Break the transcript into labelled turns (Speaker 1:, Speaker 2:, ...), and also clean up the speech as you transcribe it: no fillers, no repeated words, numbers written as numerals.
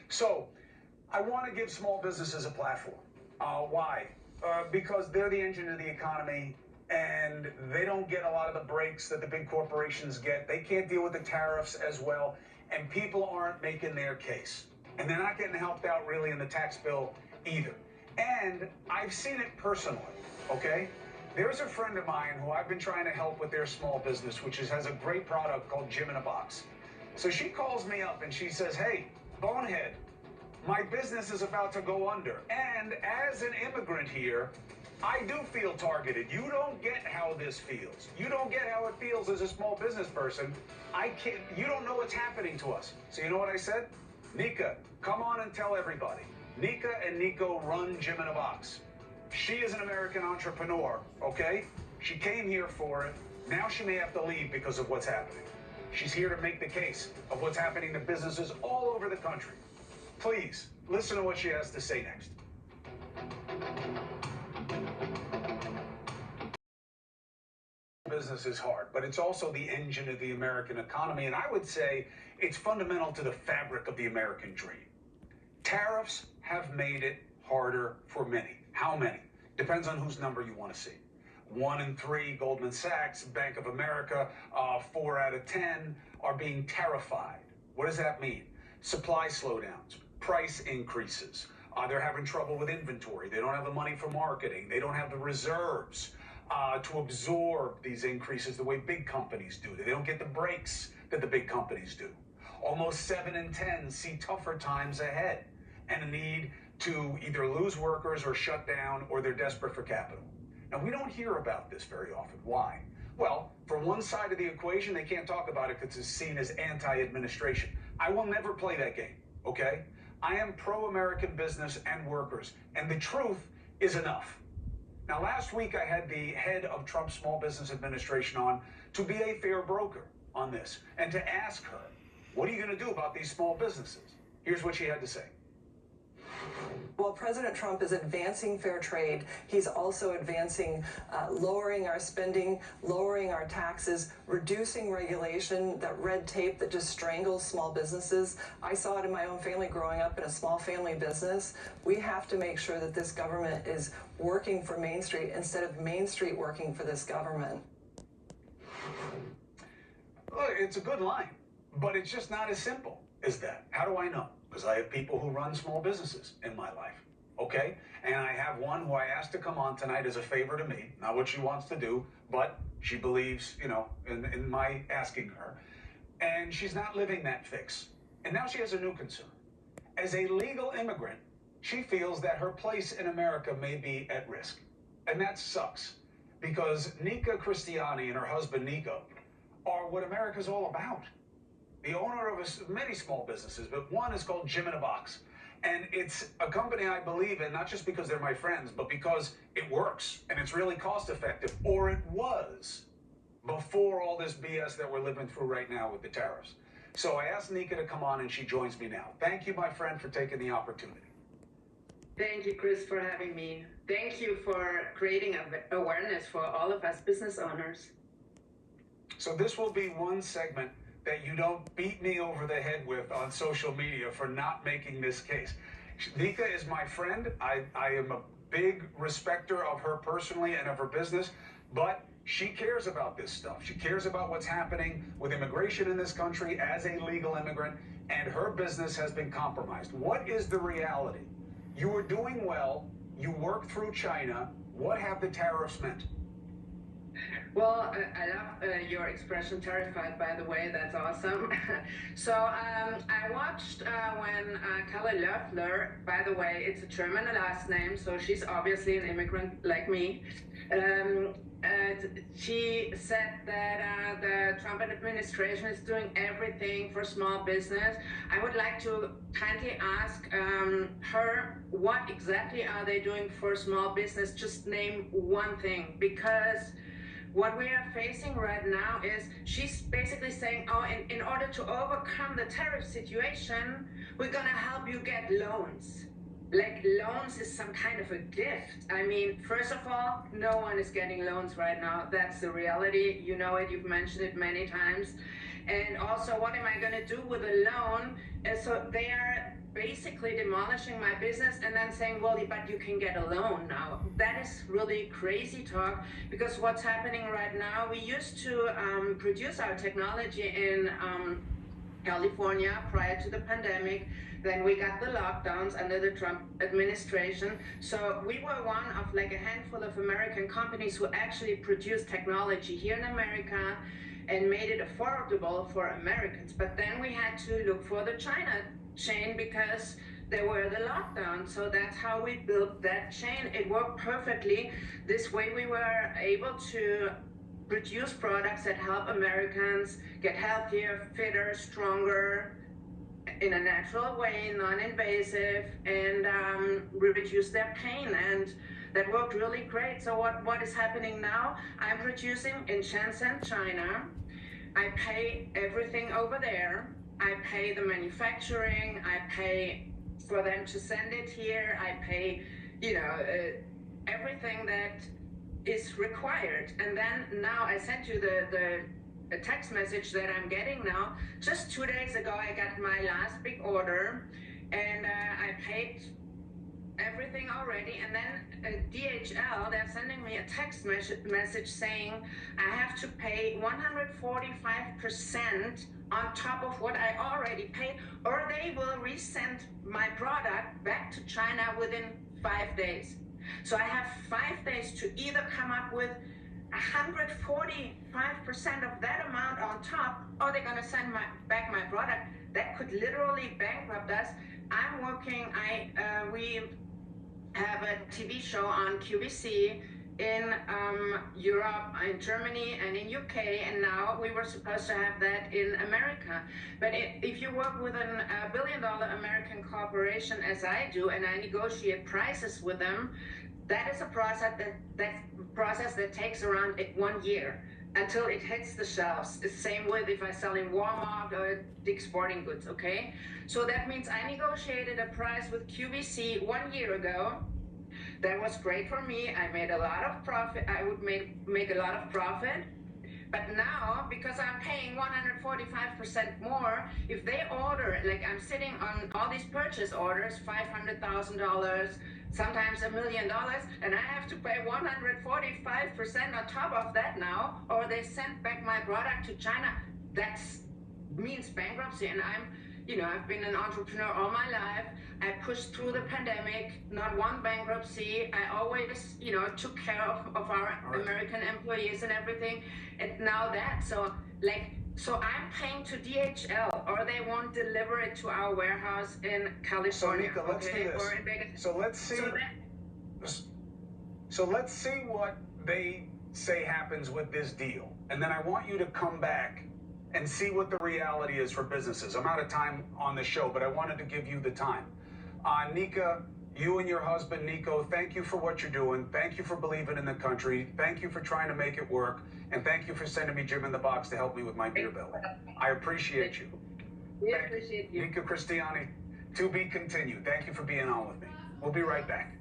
Speaker 1: So I want to give small businesses a platform. Why? Because they're the engine of the economy, and they don't get a lot of the breaks that the big corporations get. They can't deal with the tariffs as well, and people aren't making their case. And they're not getting helped out really in the tax bill either. And I've seen it personally, okay? There's a friend of mine who I've been trying to help with their small business, which has a great product called Gym in a Box. So she calls me up and she says, hey, Bonehead, my business is about to go under. And as an immigrant here, I do feel targeted. You don't get how this feels. You don't get how it feels as a small business person. You don't know what's happening to us. So you know what I said? Nika, come on and tell everybody. Nika and Nico run Gym in a Box. She is an American entrepreneur, okay? She came here for it. Now she may have to leave because of what's happening. She's here to make the case of what's happening to businesses all over the country. Please, listen to what she has to say next. Business is hard, but it's also the engine of the American economy, and I would say it's fundamental to the fabric of the American dream. Tariffs have made it harder for many. How many? Depends on whose number you want to see. 1 in 3, Goldman Sachs, Bank of America, 4 out of 10 are being terrified. What does that mean? Supply slowdowns, price increases. They're having trouble with inventory. They don't have the money for marketing. They don't have the reserves to absorb these increases the way big companies do. They don't get the breaks that the big companies do. Almost 7 in 10 see tougher times ahead and a need to either lose workers or shut down, or they're desperate for capital. Now, we don't hear about this very often. Why? Well, for one side of the equation, they can't talk about it because it's seen as anti-administration. I will never play that game, okay? I am pro-American business and workers, and the truth is enough. Now, last week, I had the head of Trump's Small Business Administration on to be a fair broker on this and to ask her, what are you going to do about these small businesses? Here's what she had to say.
Speaker 2: While President Trump is advancing fair trade, he's also advancing lowering our spending, lowering our taxes, reducing regulation, that red tape that just strangles small businesses. I saw it in my own family growing up in a small family business. We have to make sure that this government is working for Main Street instead of Main Street working for this government.
Speaker 1: Look, it's a good line, but it's just not as simple as that. How do I know? Because I have people who run small businesses in my life, okay? And I have one who I asked to come on tonight as a favor to me, not what she wants to do, but she believes, you know, in my asking her. And she's not living that fix. And now she has a new concern. As a legal immigrant, she feels that her place in America may be at risk. And that sucks, because Nika Cristiani and her husband, Nico, are what America's all about. The owner of many small businesses, but one is called Gym in a Box. And it's a company I believe in, not just because they're my friends, but because it works and it's really cost effective, or it was before all this BS that we're living through right now with the tariffs. So I asked Nika to come on and she joins me now. Thank you, my friend, for taking the opportunity.
Speaker 3: Thank you, Chris, for having me. Thank you for creating awareness for all of us business owners.
Speaker 1: So this will be one segment that you don't beat me over the head with on social media for not making this case. Nika is my friend. I am a big respecter of her personally and of her business, but she cares about this stuff. She cares about what's happening with immigration in this country as a legal immigrant, and her business has been compromised. What is the reality? You were doing well. You worked through China. What have the tariffs meant?
Speaker 3: Well, I love your expression, terrified, by the way. That's awesome. So I watched when Kelly Loeffler, by the way, it's a German last name, so she's obviously an immigrant like me. She said that the Trump administration is doing everything for small business. I would like to kindly ask her, what exactly are they doing for small business? Just name one thing, because what we are facing right now is she's basically saying, oh, in order to overcome the tariff situation, we're gonna help you get loans. Like, loans is some kind of a gift. I mean, first of all, no one is getting loans right now. That's the reality. You know it, you've mentioned it many times. And also, what am I going to do with a loan? And so they are basically demolishing my business and then saying, well, but you can get a loan now. That is really crazy talk, because what's happening right now, we used to produce our technology in California prior to the pandemic. Then we got the lockdowns under the Trump administration. So we were one of like a handful of American companies who actually produced technology here in America and made it affordable for Americans. But then we had to look for the China chain because there were the lockdowns. So that's how we built that chain. It worked perfectly. This way we were able to produce products that help Americans get healthier, fitter, stronger, in a natural way, non-invasive, and reduce their pain. And that worked really great. So what is happening now? I'm producing in Shenzhen, China. I pay everything over there. I pay the manufacturing. I pay for them to send it here. I pay, everything that is required. And then now I sent you a text message that I'm getting now. Just 2 days ago, I got my last big order, and I paid everything already. And then DHL, they're sending me a text message saying I have to pay 145% on top of what I already paid, or they will resend my product back to China within 5 days. So I have 5 days to either come up with 145% of that amount on top, or they're going to send back my product. That could literally bankrupt us. I'm working, we have a TV show on QVC in Europe, in Germany, and in UK, and now we were supposed to have that in America. But if you work with a billion-dollar American corporation, as I do, and I negotiate prices with them, that is a process that takes around 1 year until it hits the shelves. The same with if I sell in Walmart or Dick's Sporting Goods, okay? So that means I negotiated a price with QVC 1 year ago. That was great for me. I made a lot of profit. I would make a lot of profit. But now, because I'm paying 145% more, if they order, like I'm sitting on all these purchase orders, $500,000, sometimes $1 million, and I have to pay 145% on top of that now, or they send back my product to China, that means bankruptcy. And I've been an entrepreneur all my life. I pushed through the pandemic, not one bankruptcy. I always, took care of our American employees and everything. And now that, so I'm paying to DHL, or they won't deliver it to our warehouse in California.
Speaker 1: So Nika, let's do this.
Speaker 3: Or in Vegas.
Speaker 1: So let's see. So let's see what they say happens with this deal, and then I want you to come back and see what the reality is for businesses. I'm out of time on the show, but I wanted to give you the time. Nika, you and your husband, Nico, thank you for what you're doing. Thank you for believing in the country. Thank you for trying to make it work. And thank you for sending me Jim in the Box to help me with my beer bill. I appreciate you.
Speaker 3: We appreciate you.
Speaker 1: Nika Cristiani, to be continued. Thank you for being on with me. We'll be right back.